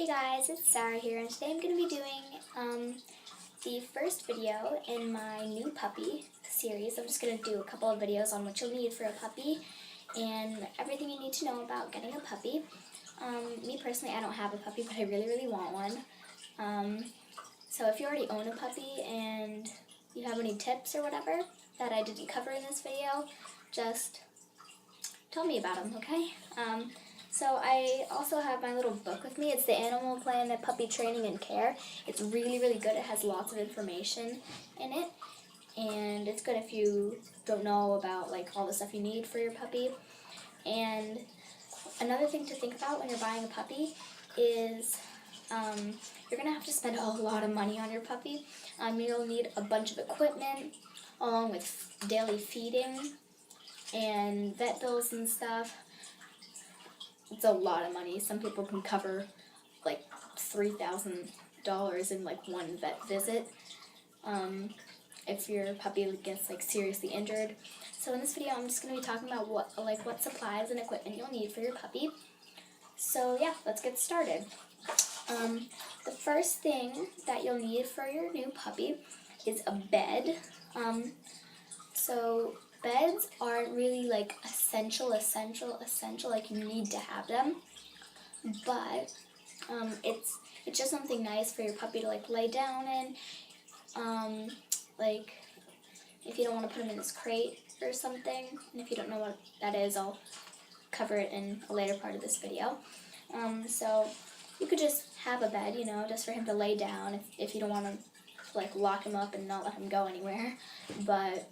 Hey guys, it's Sarah here, and today I'm going to be doing the first video in my new puppy series. I'm just going to do a couple of videos on what you'll need for a puppy and everything you need to know about getting a puppy. Me personally, I don't have a puppy, but I really want one. So if you already own a puppy and you have any tips or whatever that I didn't cover in this video, just tell me about them, okay? So I also have my little book with me. It's the Animal Planet Puppy Training and Care. It's really good. It has lots of information in it. And it's good if you don't know about like all the stuff you need for your puppy. And another thing to think about when you're buying a puppy is you're going to have to spend a lot of money on your puppy. You'll need a bunch of equipment along with daily feeding and vet bills and stuff. It's a lot of money. Some people can cover like $3,000 in like one vet visit if your puppy gets like seriously injured. So in this video, I'm just going to be talking about what supplies and equipment you'll need for your puppy. So yeah, let's get started. The first thing that you'll need for your new puppy is a bed. So beds aren't really like essential, like you need to have them, but it's just something nice for your puppy to like lay down in, like if you don't want to put him in this crate or something, and if you don't know what that is, I'll cover it in a later part of this video. So you could just have a bed, you know, just for him to lay down if you don't want to like lock him up and not let him go anywhere, but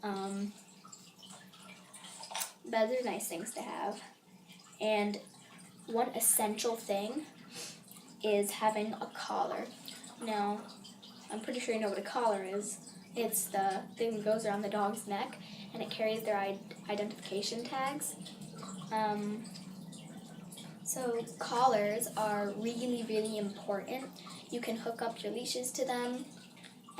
beds are nice things to have. And one essential thing is having a collar. Now, I'm pretty sure you know what a collar is. It's the thing that goes around the dog's neck and it carries their identification tags. So collars are really important. You can hook up your leashes to them.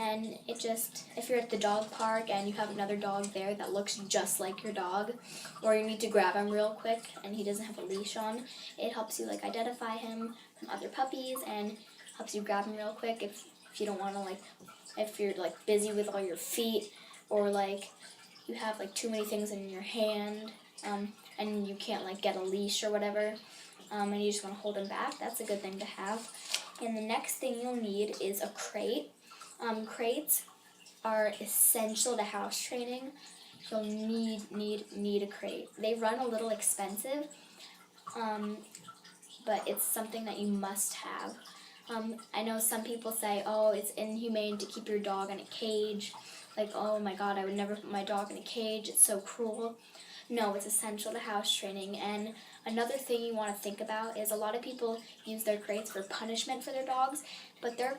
And if you're at the dog park and you have another dog there that looks just like your dog, or you need to grab him real quick and he doesn't have a leash on, it helps you like identify him from other puppies and helps you grab him real quick if you don't want to like, if you're like busy with all your feet or like you have like too many things in your hand and you can't like get a leash or whatever and you just want to hold him back, that's a good thing to have. And the next thing you'll need is a crate. Crates are essential to house training. You'll need a crate. They run a little expensive, but it's something that you must have. I know some people say, oh, it's inhumane to keep your dog in a cage. Like, oh my God, I would never put my dog in a cage. It's so cruel. No, it's essential to house training. And another thing you want to think about is a lot of people use their crates for punishment for their dogs, but their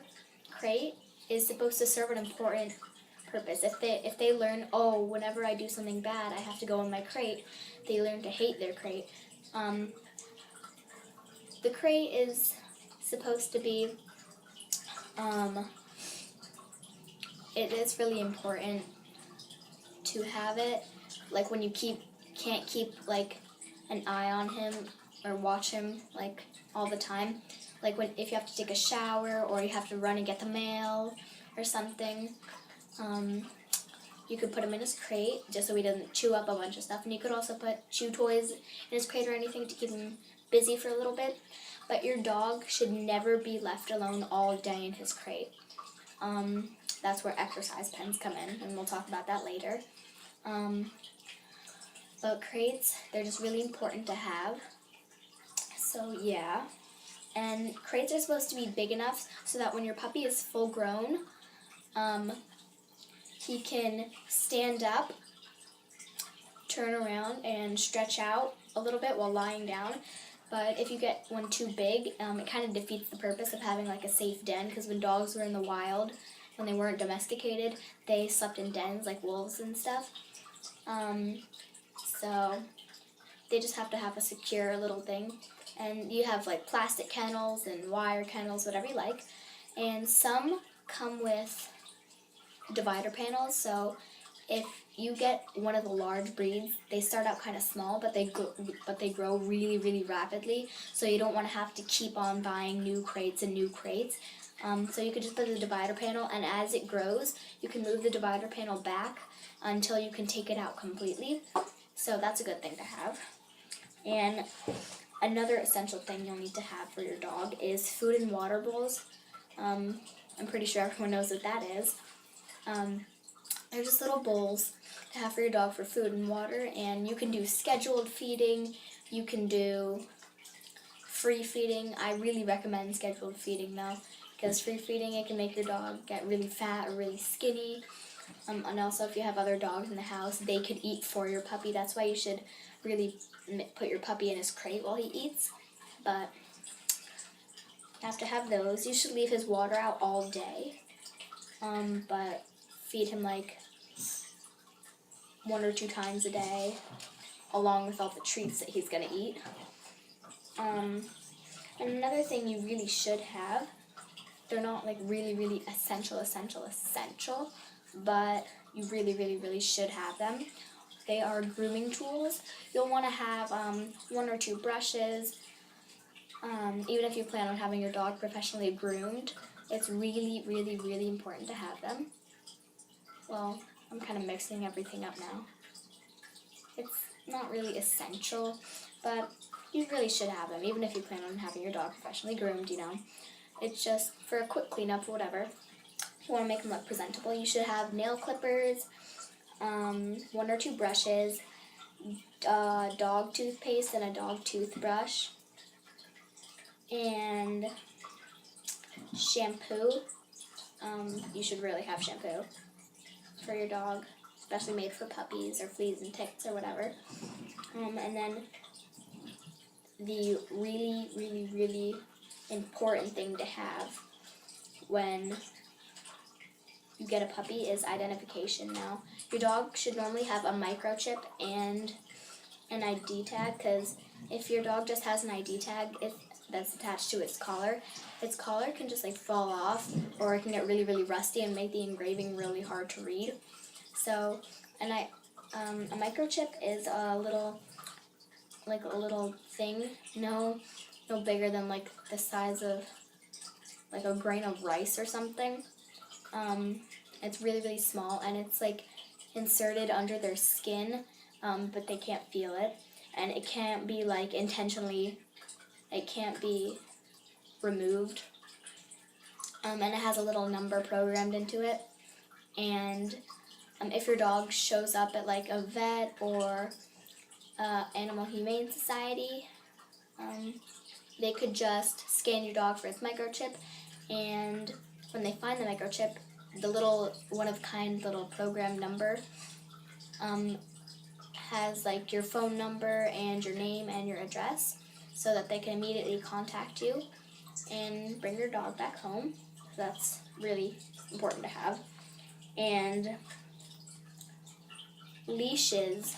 crate is supposed to serve an important purpose. If they learn, oh, whenever I do something bad, I have to go in my crate, they learn to hate their crate. The crate is supposed to be, it is really important to have it. Like when you can't keep like an eye on him or watch him like all the time. Like if you have to take a shower or you have to run and get the mail or something, you could put him in his crate just so he doesn't chew up a bunch of stuff. And you could also put chew toys in his crate or anything to keep him busy for a little bit. But your dog should never be left alone all day in his crate. That's where exercise pens come in, and we'll talk about that later. But crates, they're just really important to have. So yeah. And crates are supposed to be big enough so that when your puppy is full grown, he can stand up, turn around, and stretch out a little bit while lying down. But if you get one too big, it kind of defeats the purpose of having like a safe den, because when dogs were in the wild, when they weren't domesticated, they slept in dens like wolves and stuff. So they just have to have a secure little thing. And you have like plastic kennels and wire kennels, whatever you like. And some come with divider panels, so if you get one of the large breeds, they start out kind of small, but they grow really, really rapidly. So you don't want to have to keep on buying new crates and new crates. So you could just put the divider panel, and as it grows, you can move the divider panel back until you can take it out completely. So that's a good thing to have. And another essential thing you'll need to have for your dog is food and water bowls. I'm pretty sure everyone knows what that is. They're just little bowls to have for your dog for food and water, and you can do scheduled feeding, you can do free feeding. I really recommend scheduled feeding though, because free feeding, it can make your dog get really fat or really skinny. And also if you have other dogs in the house, they could eat for your puppy. That's why you should really put your puppy in his crate while he eats. But you have to have those. You should leave his water out all day, but feed him like 1 or 2 times a day, along with all the treats that he's going to eat. And another thing you really should have, they're not like really, really essential, but you really, really, really should have them. They are grooming tools. You'll want to have 1 or 2 brushes. Even if you plan on having your dog professionally groomed, it's really, really, really important to have them. Well, I'm kind of mixing everything up now. It's not really essential, but you really should have them, even if you plan on having your dog professionally groomed, you know. It's just for a quick cleanup or whatever. If you want to make them look presentable, you should have nail clippers, 1 or 2 brushes, dog toothpaste and a dog toothbrush, and shampoo. You should really have shampoo for your dog, especially made for puppies or fleas and ticks or whatever. And then the really, really, really important thing to have when you get a puppy is identification now. Your dog should normally have a microchip and an ID tag, because if your dog just has an ID tag that's attached to its collar can just like fall off, or it can get really, really rusty and make the engraving really hard to read. So, a microchip is a little thing, no bigger than like the size of like a grain of rice or something. It's really, really small, and it's like inserted under their skin, but they can't feel it, and it can't be like intentionally, it can't be removed. And it has a little number programmed into it, and if your dog shows up at like a vet or Animal Humane Society, they could just scan your dog for its microchip, and when they find the microchip, the little one-of-kind little program number has like your phone number and your name and your address, so that they can immediately contact you and bring your dog back home. So that's really important to have. And leashes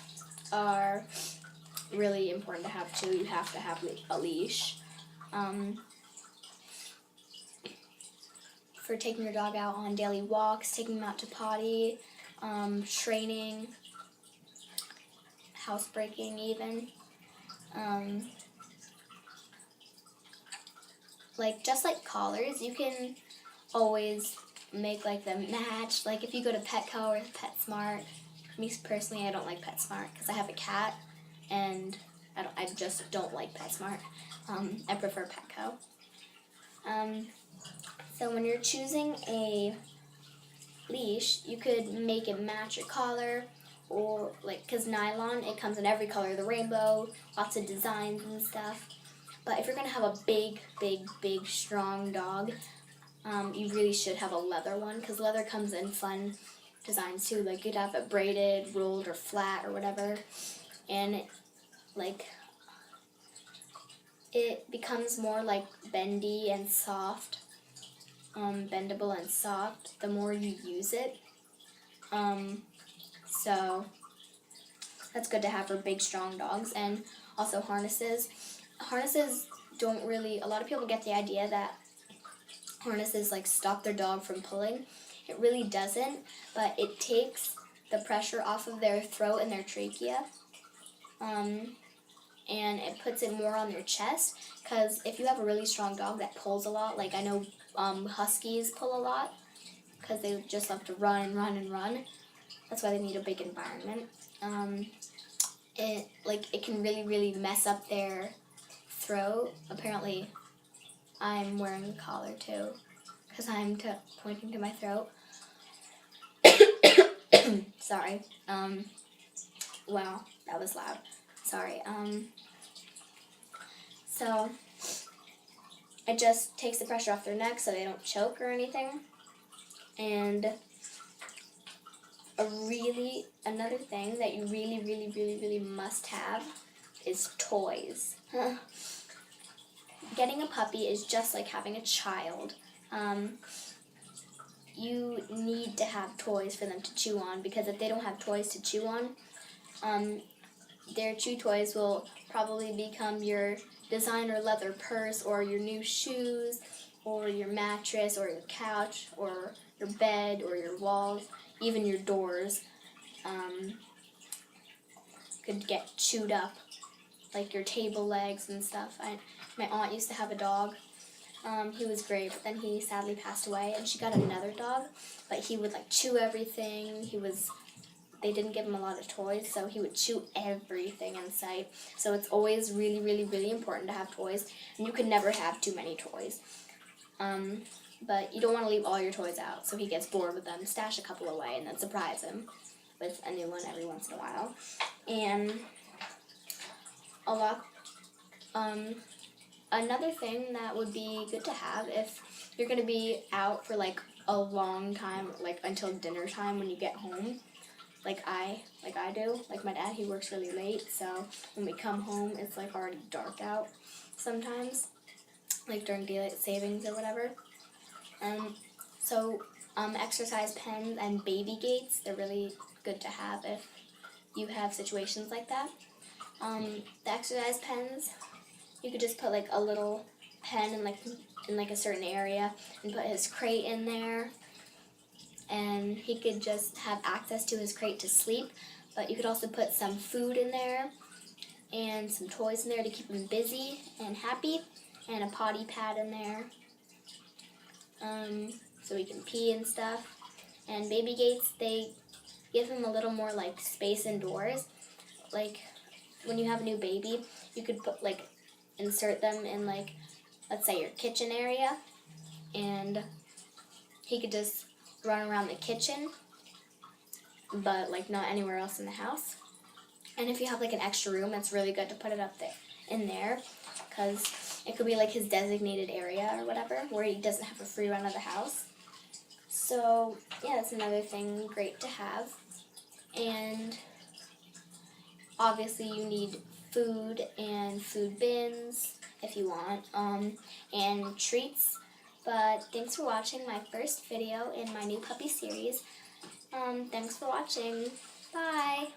are really important to have too. You have to have a leash. For taking your dog out on daily walks, taking them out to potty, training, housebreaking even. Just like collars, you can always make like them match. Like if you go to Petco or PetSmart, me personally, I don't like PetSmart because I have a cat, and I just don't like PetSmart. I prefer Petco. So when you're choosing a leash, you could make it match your collar, or because nylon, it comes in every color of the rainbow, lots of designs and stuff. But if you're going to have a big, big, big, strong dog, you really should have a leather one, because leather comes in fun designs too. Like you'd have it braided, rolled, or flat, or whatever. And it becomes more like bendy and soft, bendable and soft the more you use it. So that's good to have for big, strong dogs. And also harnesses. Harnesses don't really, a lot of people get the idea that harnesses stop their dog from pulling. It really doesn't, but it takes the pressure off of their throat and their trachea. And it puts it more on their chest, because if you have a really strong dog that pulls a lot, like I know Huskies pull a lot because they just love to run and run and run. That's why they need a big environment. It can really mess up their throat. Apparently, I'm wearing a collar too because I'm pointing to my throat. Sorry. Wow, that was loud. Sorry. So it just takes the pressure off their neck so they don't choke or anything. And another thing that you really must have is toys. Getting a puppy is just like having a child. You need to have toys for them to chew on, because if they don't have toys to chew on, their chew toys will probably become your designer leather purse, or your new shoes, or your mattress, or your couch, or your bed, or your walls, even your doors could get chewed up, like your table legs and stuff. My aunt used to have a dog. He was great, but then he sadly passed away, and she got another dog, but he would like chew everything. They didn't give him a lot of toys, so he would chew everything in sight. So it's always really important to have toys, and you can never have too many toys. But you don't want to leave all your toys out, so he gets bored with them. Stash a couple away, and then surprise him with a new one every once in a while. And another thing that would be good to have if you're going to be out for like a long time, like until dinner time when you get home, like I do. Like my dad, he works really late, so when we come home, it's like already dark out sometimes, like during daylight savings or whatever. So exercise pens and baby gates, they're really good to have if you have situations like that. The exercise pens, you could just put like a little pen in a certain area and put his crate in there, and he could just have access to his crate to sleep. But you could also put some food in there and some toys in there to keep him busy and happy, and a potty pad in there so he can pee and stuff. And baby gates, they give him a little more like space indoors. Like when you have a new baby, you could put insert them in let's say your kitchen area, and he could just run around the kitchen, but not anywhere else in the house. And if you have an extra room, it's really good to put it up there in there, because it could be his designated area or whatever, where he doesn't have a free run of the house. So yeah, that's another thing great to have. And obviously you need food and food bins if you want, and treats. But thanks for watching my first video in my new puppy series. Thanks for watching. Bye.